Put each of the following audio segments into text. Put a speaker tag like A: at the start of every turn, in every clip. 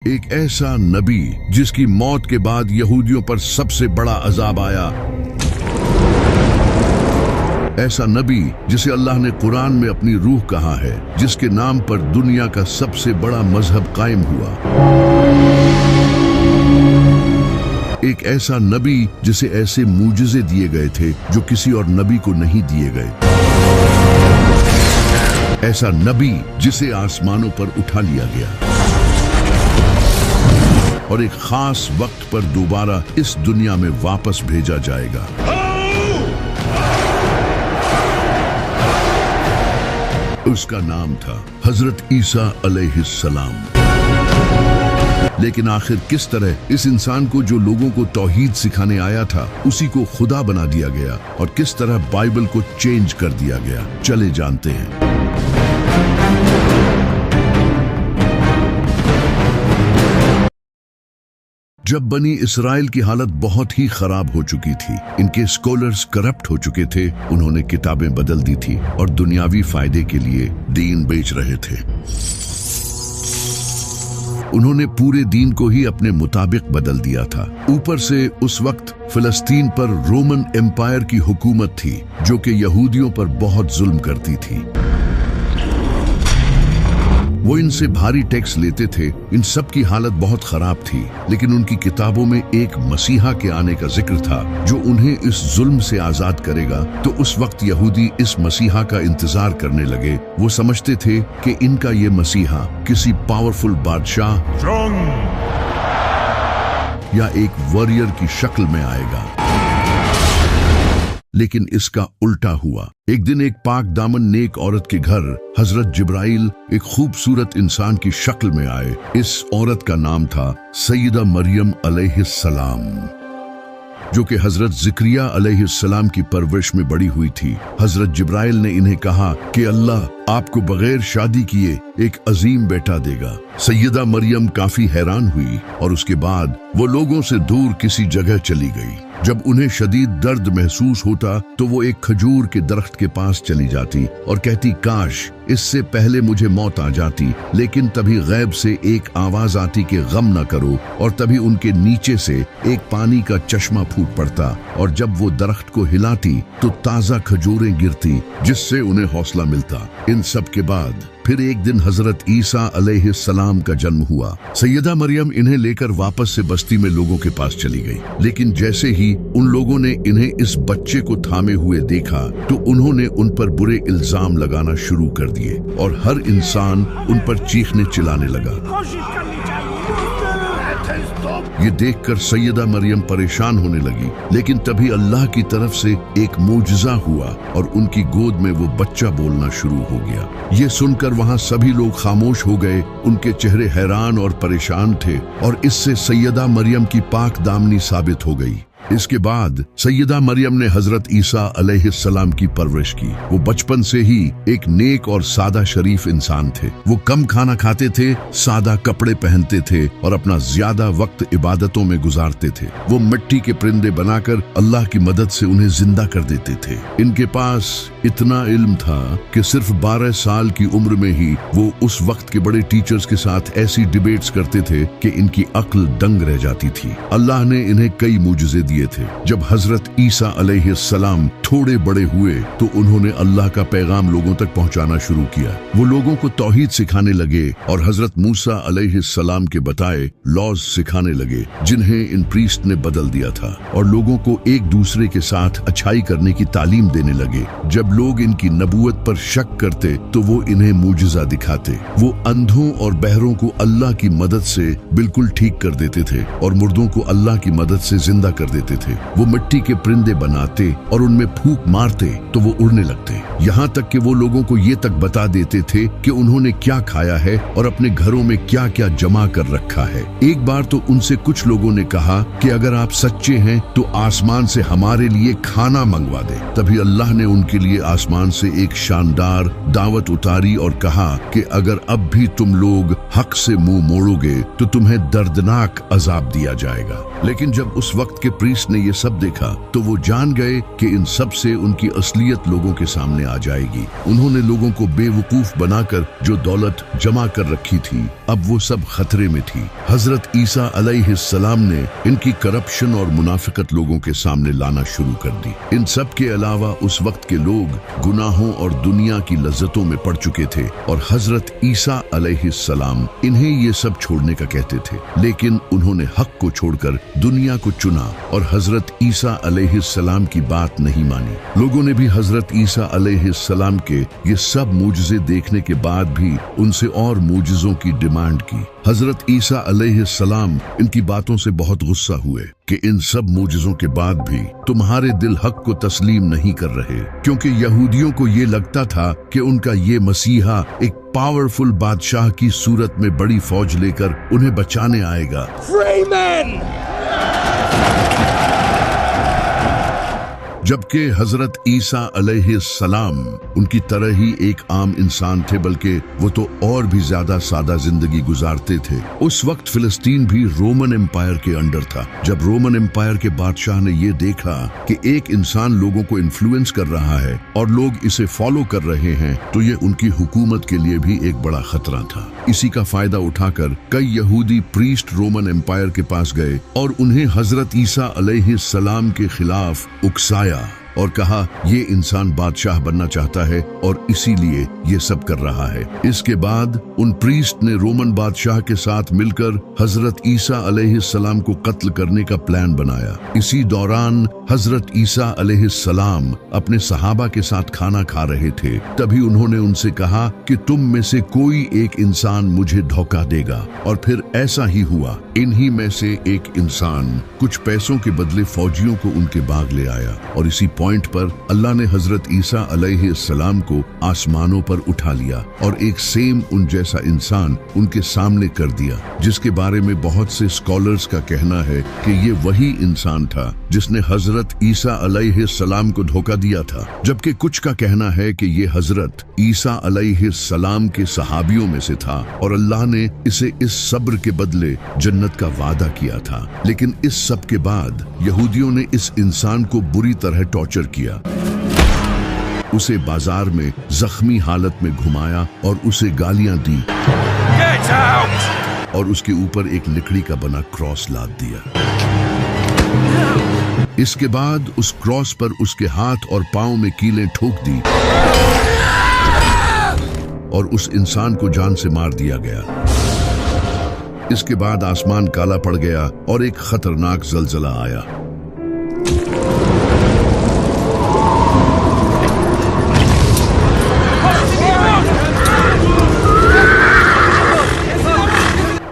A: एक ऐसा नबी जिसकी मौत के बाद यहूदियों पर सबसे बड़ा अजाब आया। ऐसा नबी जिसे अल्लाह ने कुरान में अपनी रूह कहा है, जिसके नाम पर दुनिया का सबसे बड़ा मजहब कायम हुआ। एक ऐसा नबी जिसे ऐसे मूजिज़े दिए गए थे जो किसी और नबी को नहीं दिए गए। ऐसा नबी जिसे आसमानों पर उठा लिया गया और एक खास वक्त पर दोबारा इस दुनिया में वापस भेजा जाएगा। उसका नाम था हजरत ईसा अलैहिस्सलाम। लेकिन आखिर किस तरह इस इंसान को, जो लोगों को तौहीद सिखाने आया था, उसी को खुदा बना दिया गया और किस तरह बाइबल को चेंज कर दिया गया, चले जानते हैं। जब बनी इसराइल की हालत बहुत ही खराब हो चुकी थी, इनके स्कॉलर्स करप्ट हो चुके थे, उन्होंने किताबें बदल दी थी और दुनियावी फायदे के लिए दीन बेच रहे थे। उन्होंने पूरे दीन को ही अपने मुताबिक बदल दिया था। ऊपर से उस वक्त फिलिस्तीन पर रोमन एम्पायर की हुकूमत थी, जो कि यहूदियों पर बहुत जुल्म करती थी। वो इनसे भारी टैक्स लेते थे। इन सब की हालत बहुत खराब थी, लेकिन उनकी किताबों में एक मसीहा के आने का जिक्र था जो उन्हें इस जुल्म से आजाद करेगा। तो उस वक्त यहूदी इस मसीहा का इंतजार करने लगे। वो समझते थे कि इनका ये मसीहा किसी पावरफुल बादशाह या एक वॉरियर की शक्ल में आएगा। लेकिन इसका उल्टा हुआ। एक दिन एक पाक दामन नेक औरत के घर हजरत जिब्राइल एक खूबसूरत इंसान की शक्ल में आए। इस औरत का नाम था सैयदा मरियम अलैहिस्सलाम, जो कि हजरत ज़िक्रिया अलैहिस्सलाम की परवरिश में बड़ी हुई थी। हजरत जिब्राइल ने इन्हें कहा कि अल्लाह आपको बगैर शादी किए एक अजीम बेटा देगा। सैयदा मरियम काफी हैरान हुई और उसके बाद वो लोगों से दूर किसी जगह चली गई। जब उन्हें शदीद दर्द महसूस होता तो वो एक खजूर के दरख्त के पास चली जाती और कहती, काश इससे पहले मुझे मौत आ जाती। लेकिन तभी गैब से एक आवाज आती कि गम न करो, और तभी उनके नीचे से एक पानी का चश्मा फूट पड़ता और जब वो दरख्त को हिलाती तो ताजा खजूरें गिरती, जिससे उन्हें हौसला मिलता। इन सब के बाद फिर एक दिन हजरत ईसा अलैहिस्सलाम का जन्म हुआ। सैयदा मरियम इन्हें लेकर वापस से बस्ती में लोगों के पास चली गई। लेकिन जैसे ही उन लोगों ने इन्हें इस बच्चे को थामे हुए देखा तो उन्होंने उन पर बुरे इल्जाम लगाना शुरू कर दिए और हर इंसान उन पर चीखने चिल्लाने लगा। ये देखकर सैयदा मरियम परेशान होने लगी। लेकिन तभी अल्लाह की तरफ से एक मोजज़ा हुआ और उनकी गोद में वो बच्चा बोलना शुरू हो गया। ये सुनकर वहां सभी लोग खामोश हो गए। उनके चेहरे हैरान और परेशान थे और इससे सैयदा मरियम की पाक दामनी साबित हो गई। इसके बाद सैयदा मरियम ने हजरत ईसा अलैहिस्सलाम की परवरिश की। वो बचपन से ही एक नेक और सादा शरीफ इंसान थे। वो कम खाना खाते थे, सादा कपड़े पहनते थे और अपना ज्यादा वक्त इबादतों में गुजारते थे। वो मिट्टी के परिंदे बनाकर अल्लाह की मदद से उन्हें जिंदा कर देते थे। इनके पास इतना इल्म था कि सिर्फ 12 साल की उम्र में ही वो उस वक्त के बड़े टीचर्स के साथ ऐसी डिबेट्स करते थे कि इनकी अक्ल दंग रह जाती थी। अल्लाह ने इन्हें कई मुजज़े दिए थे। जब हजरत ईसा अलैहिस्सलाम थोड़े बड़े हुए तो उन्होंने अल्लाह का पैगाम लोगों तक पहुंचाना शुरू किया। वो लोगों को तौहीद सिखाने लगे और हजरत मूसा अलैहिस्सलाम के बताए लॉज सिखाने लगे, जिन्हें इन प्रीस्ट ने बदल दिया था, और लोगों को एक दूसरे के साथ अच्छाई करने की तालीम देने लगे। जब लोग इनकी नबूवत पर शक करते तो वो इन्हें मुजज़ा दिखाते। वो अंधों और बहरों को अल्लाह की मदद से बिल्कुल ठीक कर देते थे और मुर्दों को अल्लाह की मदद से जिंदा कर देते थे। वो मिट्टी के परिंदे बनाते और उनमें फूंक मारते तो वो उड़ने लगते। यहाँ तक कि वो लोगों को ये तक बता देते थे कि उन्होंने क्या खाया है और अपने घरों में क्या क्या जमा कर रखा है। एक बार तो उनसे कुछ लोगों ने कहा कि अगर आप सच्चे हैं तो आसमान से हमारे लिए खाना मंगवा दे। तभी अल्लाह ने उनके लिए आसमान से एक शानदार दावत उतारी और कहा कि अगर अब भी तुम लोग हक से मुंह मोड़ोगे तो तुम्हें दर्दनाक अजाब दिया जाएगा। लेकिन जब उस वक्त के प्रीस्ट ने ये सब देखा तो वो जान गए कि इन सब से उनकी असलियत लोगों के सामने आ जाएगी। उन्होंने लोगों को बेवकूफ बनाकर जो दौलत जमा कर रखी थी, अब वो सब खतरे में थी। हजरत ईसा अलैहिस्सलाम ने इनकी करप्शन और मुनाफिकत लोगों के सामने लाना शुरू कर दी। इन सब के अलावा उस वक्त के लोग गुनाहों और दुनिया की लज्जतों में पड़ चुके थे और हजरत ईसा अलैहिस्सलाम इन्हें ये सब छोड़ने का कहते थे, लेकिन उन्होंने हक को छोड़कर दुनिया को चुना और हजरत ईसा अलैहिस्सलाम की बात नहीं मानी। लोगों ने भी हजरत ईसा अलैहिस्सलाम के ये सब मूजिज़े देखने के बाद भी उनसे और मूजिज़ों की डिमांड की। हजरत ईसा अलैहिस्सलाम इनकी बातों से बहुत गुस्सा हुए कि इन सब मूजिज़ों के बाद भी तुम्हारे दिल हक को तस्लीम नहीं कर रहे, क्योंकि यहूदियों को ये लगता था कि उनका ये मसीहा एक पावरफुल बादशाह की सूरत में बड़ी फौज लेकर उन्हें बचाने आएगा। जबकि हजरत ईसा अलैहिस्सलाम उनकी तरह ही एक आम इंसान थे, बल्कि वो तो और भी ज्यादा सादा जिंदगी गुजारते थे। उस वक्त फिलिस्तीन भी रोमन एम्पायर के अंडर था। जब रोमन एम्पायर के बादशाह ने ये देखा कि एक इंसान लोगों को इन्फ्लुएंस कर रहा है और लोग इसे फॉलो कर रहे हैं, तो ये उनकी हुकूमत के लिए भी एक बड़ा खतरा था। इसी का फायदा उठाकर कई यहूदी प्रीस्ट रोमन एम्पायर के पास गए और उन्हें हजरत ईसा अलैहिस्सलाम के खिलाफ उकसाया और कहा ये इंसान बादशाह बनना चाहता है और इसीलिए ये सब कर रहा है। इसके बाद उन प्रीस्ट ने रोमन बादशाह के साथ मिलकर हजरत ईसा अलैहिस्सलाम को कत्ल करने का प्लान बनाया। इसी दौरान हजरत ईसा अलैहिस्सलाम अपने सहाबा के साथ खाना खा रहे थे। तभी उन्होंने उनसे कहा कि तुम में से कोई एक इंसान मुझे धोखा देगा, और फिर ऐसा ही हुआ। इन्हीं में से एक इंसान कुछ पैसों के बदले फौजियों को उनके बाग ले आया और इसी पॉइंट पर अल्लाह ने हजरत ईसा अलैहिस्सलाम को आसमानों पर उठा लिया और एक सेम उन जैसा इंसान उनके सामने कर दिया, जिसके बारे में बहुत से स्कॉलर्स का कहना है कि ये वही इंसान था जिसने हजरत ईसा अलैहिस्सलाम को धोखा दिया था। जबकि कुछ का कहना है कि ये हजरत ईसा अलैहिस्सलाम के सहाबियों में से था और अल्लाह ने इसे इस सब्र के बदले जन्नत का वादा किया था। लेकिन इस सब के बाद यहूदियों ने इस इंसान को बुरी तरह टॉर्चर किया। उसे बाजार में जख्मी हालत में घुमाया और उसे गालियां दी और उसके ऊपर एक लकड़ी का बना क्रॉस लाद दिया। इसके बाद उस क्रॉस पर उसके हाथ और पांव में कीलें ठोक दी और उस इंसान को जान से मार दिया गया। इसके बाद आसमान काला पड़ गया और एक खतरनाक जलजला आया।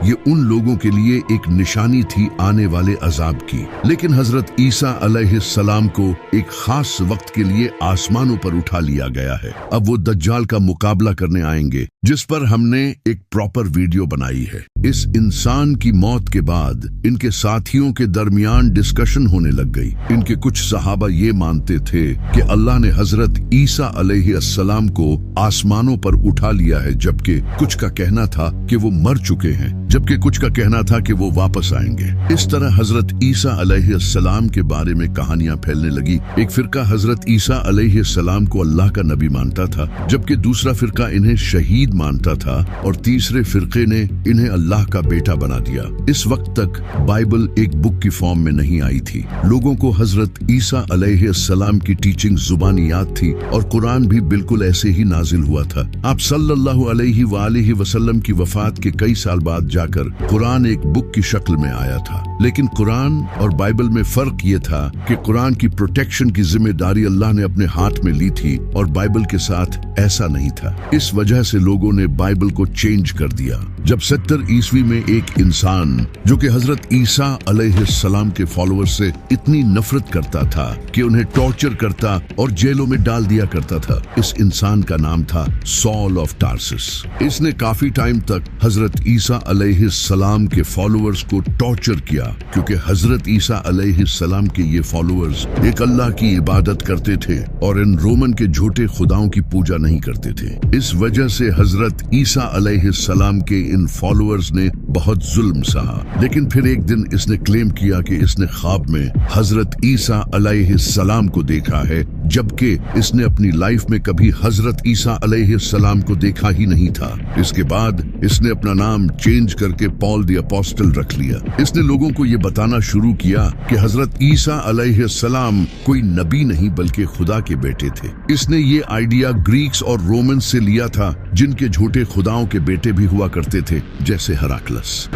A: ये उन लोगों के लिए एक निशानी थी आने वाले अजाब की। लेकिन हजरत ईसा अलैहिस्सलाम को एक खास वक्त के लिए आसमानों पर उठा लिया गया है। अब वो दज्जाल का मुकाबला करने आएंगे, जिस पर हमने एक प्रॉपर वीडियो बनाई है। इस इंसान की मौत के बाद इनके साथियों के दरमियान डिस्कशन होने लग गई। इनके कुछ सहाबा ये मानते थे कि अल्लाह ने हजरत ईसा अलैहिस्सलाम को आसमानों पर उठा लिया है, जबकि कुछ का कहना था कि वो मर चुके हैं, जबकि कुछ का कहना था कि वो वापस आएंगे। इस तरह हजरत ईसा अलैहिस्सलाम के बारे में कहानियां फैलने लगी। एक फिरका हजरत ईसा अलैहिस्सलाम को अल्लाह का नबी मानता था, जबकि दूसरा फिरका इन्हें शहीद मानता था और तीसरे फिरके ने इन्हें अल्लाह का बेटा बना दिया। इस वक्त तक बाइबल एक बुक की फॉर्म में नहीं आई थी। लोगों को हजरत ईसा अलैहिस्सलाम की टीचिंग जुबानी याद थी और कुरान भी बिल्कुल ऐसे ही नाजिल हुआ था। आप सल्लल्लाहु अलैहि वसल्लम की वफात के कई साल बाद जाकर कुरान एक बुक की शक्ल में आया था। लेकिन कुरान और बाइबल में फर्क ये था कि कुरान की प्रोटेक्शन की जिम्मेदारी अल्लाह ने अपने हाथ में ली थी और बाइबल के साथ ऐसा नहीं था। इस वजह से लोगों ने बाइबल को चेंज कर दिया। जब 70 ईस्वी में एक इंसान जो कि हजरत ईसा अलैहिस्सलाम के फॉलोअर्स से इतनी नफरत करता था कि उन्हें टॉर्चर करता और जेलों में डाल दिया करता था, इस इंसान का नाम था सॉल ऑफ टार्सिस। इसने काफी टाइम तक हजरत ईसा अलैहिस्सलाम के फॉलोअर्स को टॉर्चर किया गया, क्योंकि हजरत ईसा अलैहिस्सलाम के ये फॉलोअर्स एक अल्लाह की इबादत करते थे और इन रोमन के झूठे खुदाओं की पूजा नहीं करते थे। इस वजह से हजरत ईसा अलैहिस्सलाम के इन फॉलोअर्स ने बहुत जुल्म सहा। लेकिन फिर एक दिन इसने क्लेम किया कि इसने ख्वाब में हजरत ईसा अलैहिस्सलाम को देखा है, जबकि इसने अपनी लाइफ में कभी हजरत ईसा अलैहिस्सलाम को देखा ही नहीं था। इसके बाद इसने अपना नाम चेंज करके पॉल द अपोस्टल रख लिया। इसने लोगों को ये बताना शुरू किया कि हजरत ईसा अलैहिस्सलाम कोई नबी नहीं बल्कि खुदा के बेटे थे। इसने ये आइडिया ग्रीक्स और रोमन से लिया था, जिनके झूठे खुदाओं के बेटे भी हुआ करते थे, जैसे हेराक्लस।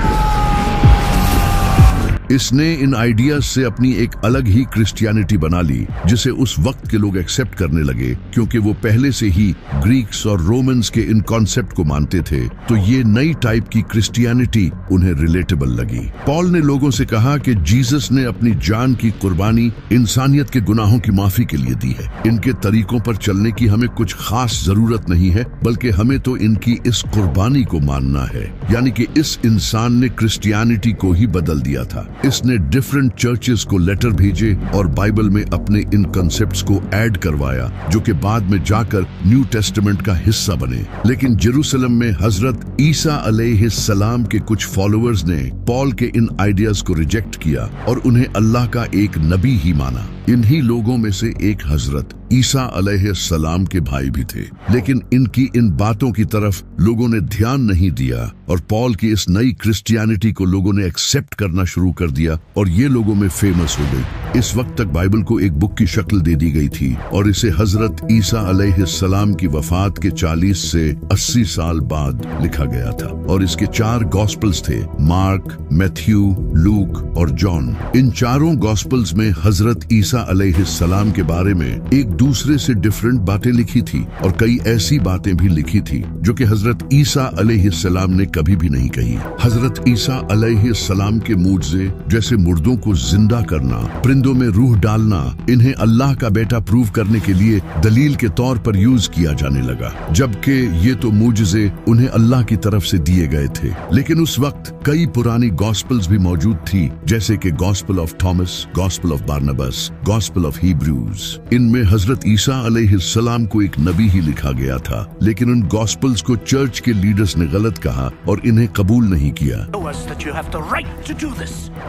A: इसने इन आइडियाज से अपनी एक अलग ही क्रिश्चियनिटी बना ली, जिसे उस वक्त के लोग एक्सेप्ट करने लगे, क्योंकि वो पहले से ही ग्रीक्स और रोमन्स के इन कॉन्सेप्ट को मानते थे। तो ये नई टाइप की क्रिश्चियनिटी उन्हें रिलेटेबल लगी। पॉल ने लोगों से कहा कि जीसस ने अपनी जान की कुर्बानी इंसानियत के गुनाहों की माफी के लिए दी है। इनके तरीकों पर चलने की हमें कुछ खास जरूरत नहीं है, बल्कि हमें तो इनकी इस कुर्बानी को मानना है। यानी कि इस इंसान ने क्रिश्चियनिटी को ही बदल दिया था। इसने डिफरेंट चर्चेस को लेटर भेजे और बाइबल में अपने इन कॉन्सेप्ट्स को ऐड करवाया, जो कि बाद में जाकर न्यू टेस्टामेंट का हिस्सा बने। लेकिन जेरूसलम में हजरत ईसा अलैहिस्सलाम के कुछ फॉलोअर्स ने पॉल के इन आइडियाज को रिजेक्ट किया और उन्हें अल्लाह का एक नबी ही माना। इन्हीं लोगों में से एक हजरत ईसा अलैहिस्सलाम के भाई भी थे। लेकिन इनकी इन बातों की तरफ लोगों ने ध्यान नहीं दिया और पॉल की इस नई क्रिश्चियनिटी को लोगों ने एक्सेप्ट करना शुरू कर दिया और ये लोगों में फेमस हो गई। इस वक्त तक बाइबल को एक बुक की शक्ल दे दी गई थी और इसे हजरत ईसा अलैहिस्सलाम की वफात के 40 से 80 साल बाद लिखा गया था और इसके 4 गॉस्पल्स थे, मार्क, मैथ्यू, लूक और जॉन। इन चारों गॉस्पल्स में हजरत ईसा अलैहिस्सलाम के बारे में एक दूसरे से डिफरेंट बातें लिखी थी और कई ऐसी बातें भी लिखी थी जो कि हजरत ईसा अलैहिस्सलाम ने कभी भी नहीं कही। हजरत ईसा अलैहिस्सलाम के मूजज़े, जैसे मुर्दों को जिंदा करना, परिंदों में रूह डालना, इन्हें अल्लाह का बेटा प्रूव करने के लिए दलील के तौर पर यूज किया जाने लगा, जबकि ये तो मूजज़े उन्हें अल्लाह की तरफ से दिए गए थे। लेकिन उस वक्त कई पुरानी गॉस्पल्स भी मौजूद थी, जैसे कि Gospel of Thomas, Gospel of Barnabas, Gospel of Hebrews. इनमें हजरत ईसा अलैहिस्सलाम को एक नबी ही लिखा गया था, लेकिन उन गॉस्पल्स को चर्च के लीडर्स ने गलत कहा और इन्हें कबूल नहीं किया।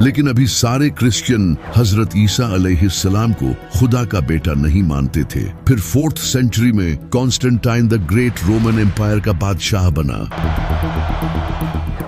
A: लेकिन अभी सारे क्रिश्चियन हजरत ईसा अलैहिस्सलाम को खुदा का बेटा नहीं मानते थे। फिर 4th सेंचुरी में Constantine the great Roman empire का बादशाह बना।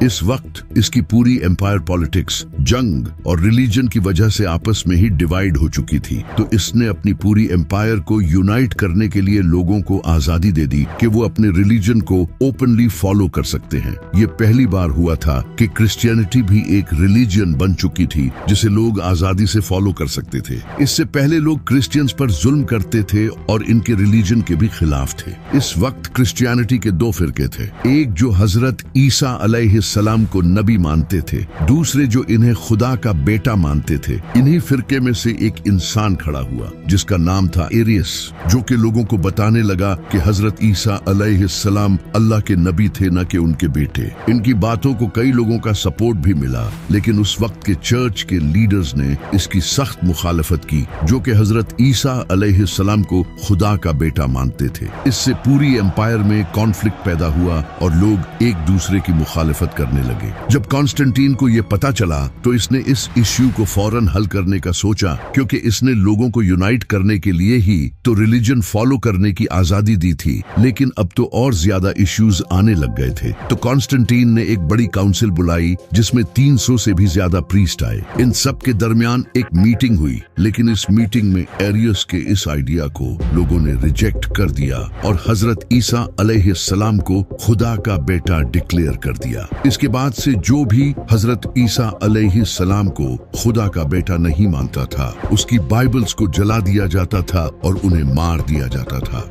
A: इस वक्त इसकी पूरी एम्पायर पॉलिटिक्स, जंग और रिलीजन की वजह से आपस में ही डिवाइड हो चुकी थी। तो इसने अपनी पूरी एम्पायर को यूनाइट करने के लिए लोगों को आजादी दे दी कि वो अपने रिलीजन को ओपनली फॉलो कर सकते हैं। ये पहली बार हुआ था कि क्रिश्चियनिटी भी एक रिलीजन बन चुकी थी जिसे लोग आजादी से फॉलो कर सकते थे। इससे पहले लोग क्रिश्चियंस पर जुल्म करते थे और इनके रिलीजन के भी खिलाफ थे। इस वक्त क्रिश्चियनिटी के 2 फिरके थे, एक जो हजरत ईसा अलैहिस्सलाम को नबी मानते थे, दूसरे जो इन्हें खुदा का बेटा मानते थे। इन्हीं फिरके में से एक इंसान खड़ा हुआ जिसका नाम था एरियस, जो कि लोगों को बताने लगा कि हजरत ईसा अलैहिस्सलाम अल्लाह के नबी थे, न कि उनके बेटे। इनकी बातों को कई लोगों का सपोर्ट भी मिला, लेकिन उस वक्त के चर्च के लीडर्स ने इसकी सख्त मुखालफत की, जो कि हजरत ईसा अलैहिस्सलाम को खुदा का बेटा मानते थे। इससे पूरी एम्पायर में कॉन्फ्लिक्ट पैदा हुआ और लोग एक दूसरे की मुखालफत करने लगे। जब कॉन्स्टेंटीन को यह पता चला तो इसने इस इश्यू को फौरन हल करने का सोचा, क्योंकि इसने लोगों को यूनाइट करने के लिए ही तो रिलीजन फॉलो करने की आजादी दी थी, लेकिन अब तो और ज्यादा इश्यूज आने लग गए थे। तो कॉन्स्टेंटीन ने एक बड़ी काउंसिल बुलाई जिसमें 300 से भी ज्यादा प्रीस्ट आए। इन सब के दरमियान एक मीटिंग हुई, लेकिन इस मीटिंग में एरियस के इस आइडिया को लोगों ने रिजेक्ट कर दिया और हजरत ईसा अलैहिस्सलाम को खुदा का बेटा डिक्लेयर कर दिया। इसके बाद से जो भी हजरत ईसा अलैहिस्सलाम को खुदा का बेटा नहीं मानता था, उसकी बाइबल्स को जला दिया जाता था और उन्हें मार दिया जाता था।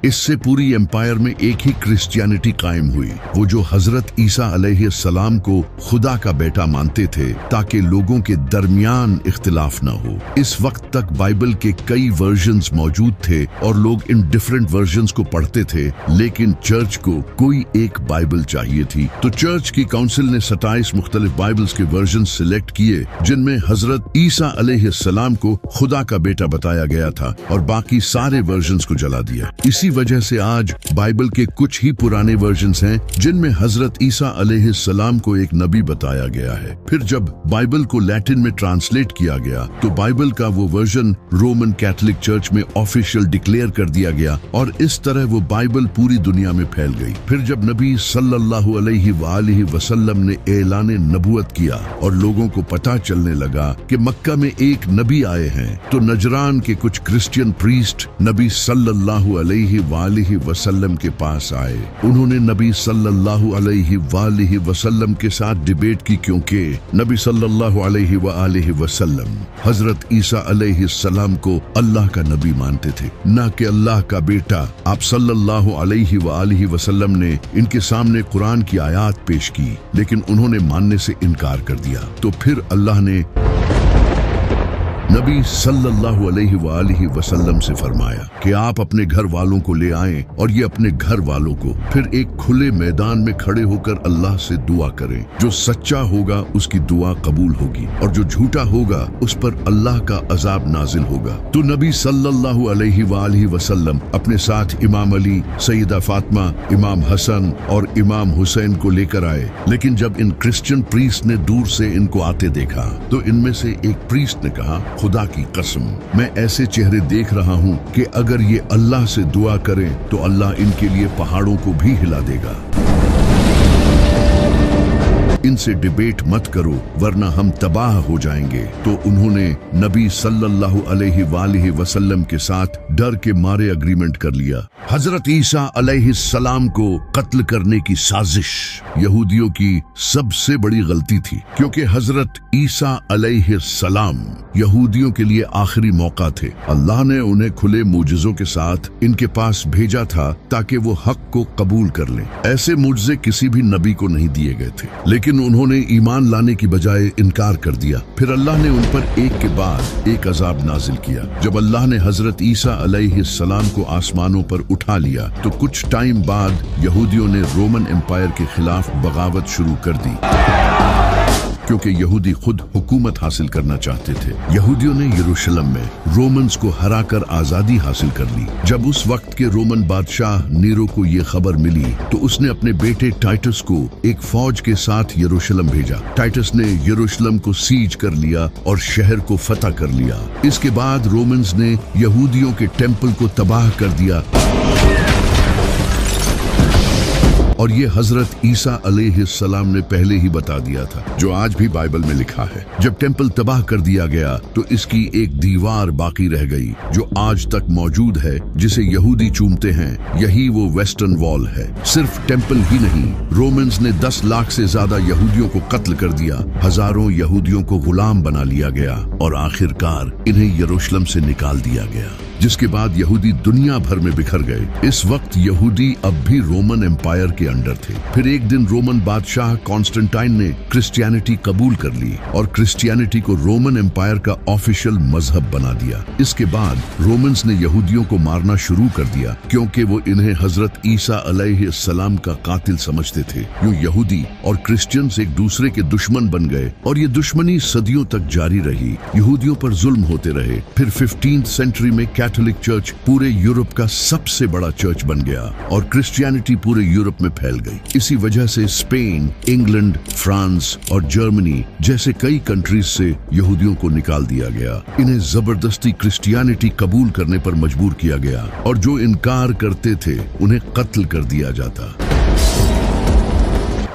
A: इससे पूरी एम्पायर में एक ही क्रिश्चियनिटी कायम हुई, वो जो हजरत ईसा अलैहिस्सलाम को खुदा का बेटा मानते थे, ताकि लोगों के दरमियान इख्तिलाफ न हो। इस वक्त तक बाइबल के कई वर्जन्स मौजूद थे और लोग इन डिफरेंट वर्जन्स को पढ़ते थे, लेकिन चर्च को कोई एक बाइबल चाहिए थी। तो चर्च की काउंसिल ने 27 मुख्तलिफ बाइबल्स के वर्जन सिलेक्ट किए, जिनमें हजरत ईसा अलैहिस्सलाम को खुदा का बेटा बताया गया था, और बाकी सारे वर्जन्स को जला दिया। इसी वजह से आज बाइबल के कुछ ही पुराने वर्जन्स हैं जिनमें हजरत ईसा अलैहिस्सलाम को एक नबी बताया गया है। फिर जब बाइबल को लैटिन में ट्रांसलेट किया गया तो बाइबल का वो वर्जन रोमन कैथोलिक चर्च में ऑफिशियल डिक्लेयर कर दिया गया, और इस तरह वो बाइबल पूरी दुनिया में फैल गई। फिर जब नबी सल्लल्लाहु अलैहि वसल्लम ने ऐलान नबुवत किया और लोगों को पता चलने लगा कि मक्का में एक नबी आए हैं, तो नजरान के कुछ क्रिश्चियन प्रीस्ट नबी सल्लल्लाहु अलैहि वसल्लम के पास आए। उन्होंने नबी सल्लल्लाहु अलैहि वसल्लम के साथ डिबेट की, क्योंकि नबी सल्लल्लाहु अलैहि वसल्लम हजरत ईसा अलैहिस्सलाम को अल्लाह का नबी मानते थे, न कि अल्लाह का बेटा। आप सल्लल्लाहु अलैहि वसल्लम ने इनके सामने कुरान की आयत पेश की, लेकिन उन्होंने मानने से इनकार कर दिया। तो फिर अल्लाह ने नबी सल्लल्लाहु अलैहि वसल्लम से फरमाया कि आप अपने घर वालों को ले आएं, और ये अपने घर वालों को फिर एक खुले मैदान में खड़े होकर अल्लाह से दुआ करें। जो सच्चा होगा उसकी दुआ कबूल होगी, और जो झूठा होगा उस पर अल्लाह का अजाब नाजिल होगा। तो नबी सल्लल्लाहु अलैहि वसल्लम अपने साथ इमाम अली, सैयदा फातिमा, इमाम हसन और इमाम हुसैन को लेकर आए। लेकिन जब इन क्रिश्चियन प्रीस्ट ने दूर से इनको आते देखा तो इनमें से एक प्रीस्ट ने कहा, खुदा की कसम, मैं ऐसे चेहरे देख रहा हूँ कि अगर ये अल्लाह से दुआ करें तो अल्लाह इनके लिए पहाड़ों को भी हिला देगा। इनसे डिबेट मत करो वरना हम तबाह हो जाएंगे। तो उन्होंने नबी सल्लल्लाहु अलैहि वसल्लम के साथ डर के मारे एग्रीमेंट कर लिया। हजरत ईसा अलैहिस्सलाम को कत्ल करने की साजिश यहूदियों की सबसे बड़ी गलती थी, क्योंकि हजरत ईसा अलैहिस्सलाम यहूदियों के लिए आखिरी मौका थे। अल्लाह ने उन्हें खुले मुजज़ों के साथ इनके पास भेजा था ताकि वो हक को कबूल कर लें। ऐसे मुजज़े किसी भी नबी को नहीं दिए गए थे, लेकिन उन्होंने ईमान लाने की बजाय इनकार कर दिया। फिर अल्लाह ने उन पर एक के बाद एक अजाब नाजिल किया। जब अल्लाह ने हजरत ईसा अलैहिस्सलाम को आसमानों पर उठा लिया तो कुछ टाइम बाद यहूदियों ने रोमन एम्पायर के खिलाफ बगावत शुरू कर दी, क्योंकि यहूदी खुद हुकूमत हासिल करना चाहते थे। यहूदियों ने यरूशलेम में रोमन्स को हराकर आजादी हासिल कर ली। जब उस वक्त के रोमन बादशाह नीरो को ये खबर मिली तो उसने अपने बेटे टाइटस को एक फौज के साथ यरूशलेम भेजा। टाइटस ने यरूशलेम को सीज कर लिया और शहर को फतह कर लिया। इसके बाद रोमन्स ने यहूदियों के टेम्पल को तबाह कर दिया, और ये हजरत ईसा अलैहिस्सलाम ने पहले ही बता दिया था, जो आज भी बाइबल में लिखा है। जब टेम्पल तबाह कर दिया गया तो इसकी एक दीवार बाकी रह गई जो आज तक मौजूद है, जिसे यहूदी चूमते हैं। यही वो वेस्टर्न वॉल है। सिर्फ टेम्पल ही नहीं, रोमन्स ने 10 लाख से ज्यादा यहूदियों को कत्ल कर दिया, हजारों यहूदियों को गुलाम बना लिया गया, और आखिरकार इन्हें यरूशलेम से निकाल दिया गया, जिसके बाद यहूदी दुनिया भर में बिखर गए। इस वक्त यहूदी अब भी रोमन एम्पायर के अंडर थे। फिर एक दिन रोमन बादशाह कॉन्स्टेंटाइन ने क्रिश्चियनिटी कबूल कर ली और क्रिश्चियनिटी को रोमन एम्पायर का ऑफिशियल मजहब बना दिया। इसके बाद रोमन्स ने यहूदियों को मारना शुरू कर दिया, क्योंकि वो इन्हें हजरत ईसा अलैहिस्सलाम का कातिल समझते थे। यूं यहूदी और क्रिश्चियंस एक दूसरे के दुश्मन बन गए, और ये दुश्मनी सदियों तक जारी रही। यहूदियों पर जुल्म होते रहे। फिर 15th सेंचुरी में कैथोलिक चर्च पूरे यूरोप का सबसे बड़ा चर्च बन गया, और क्रिश्चियनिटी पूरे यूरोप में फैल गई। इसी वजह से स्पेन, इंग्लैंड, फ्रांस और जर्मनी जैसे कई कंट्रीज से यहूदियों को निकाल दिया गया। इन्हें जबरदस्ती क्रिश्चियनिटी कबूल करने पर मजबूर किया गया, और जो इनकार करते थे उन्हें कत्ल कर दिया जाता।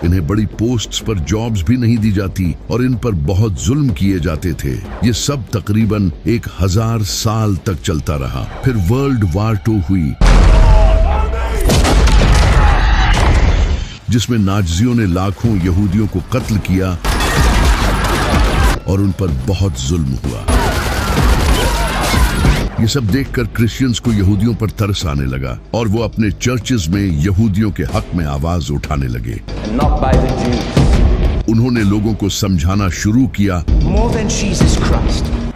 A: इन्हें बड़ी पोस्ट्स पर जॉब्स भी नहीं दी जाती, और इन पर बहुत जुल्म किए जाते थे। ये सब तकरीबन 1000 साल तक चलता रहा। फिर वर्ल्ड वार 2 हुई, जिसमें नाज़ियों ने लाखों यहूदियों को कत्ल किया और उन पर बहुत जुल्म हुआ। ये सब देखकर क्रिश्चियंस को यहूदियों पर तरस आने लगा और वो अपने चर्चेज में यहूदियों के हक में आवाज उठाने लगे। उन्होंने लोगों को समझाना शुरू किया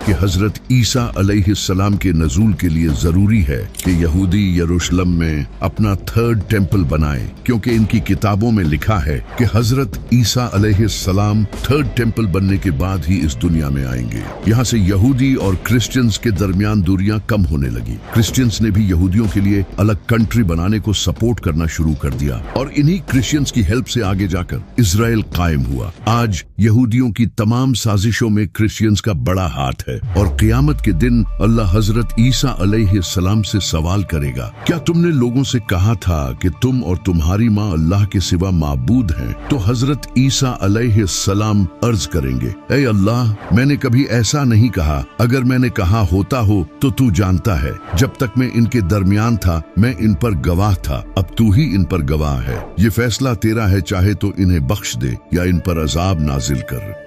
A: कि हजरत ईसा अलैहिस्सलाम के नज़ूल के लिए जरूरी है कि यहूदी यरूशलेम में अपना थर्ड टेम्पल बनाए, क्योंकि इनकी किताबों में लिखा है कि हजरत ईसा अलैहिस्सलाम थर्ड टेम्पल बनने के बाद ही इस दुनिया में आएंगे। यहाँ से यहूदी और क्रिश्चियंस के दरमियान दूरियां कम होने लगी। क्रिश्चियंस ने भी यहूदियों के लिए अलग कंट्री बनाने को सपोर्ट करना शुरू कर दिया और इन्हीं क्रिश्चियंस की हेल्प से आगे जाकर इजराइल कायम हुआ। आज यहूदियों की तमाम साजिशों में क्रिश्चियंस का बड़ा हाथ है और क़यामत के दिन अल्लाह हजरत ईसा अलैहिस्सलाम से सवाल करेगा, क्या तुमने लोगों से कहा था कि तुम और तुम्हारी माँ अल्लाह के सिवा माबूद हैं? तो हजरत ईसा अलैहिस्सलाम अर्ज करेंगे, ऐ अल्लाह, मैंने कभी ऐसा नहीं कहा। अगर मैंने कहा होता हो तो तू जानता है। जब तक मैं इनके दरमियान था मैं इन पर गवाह था, अब तू ही इन पर गवाह है। ये फैसला तेरा है, चाहे तो इन्हें बख्श दे या इन पर अजाब नाजिल कर।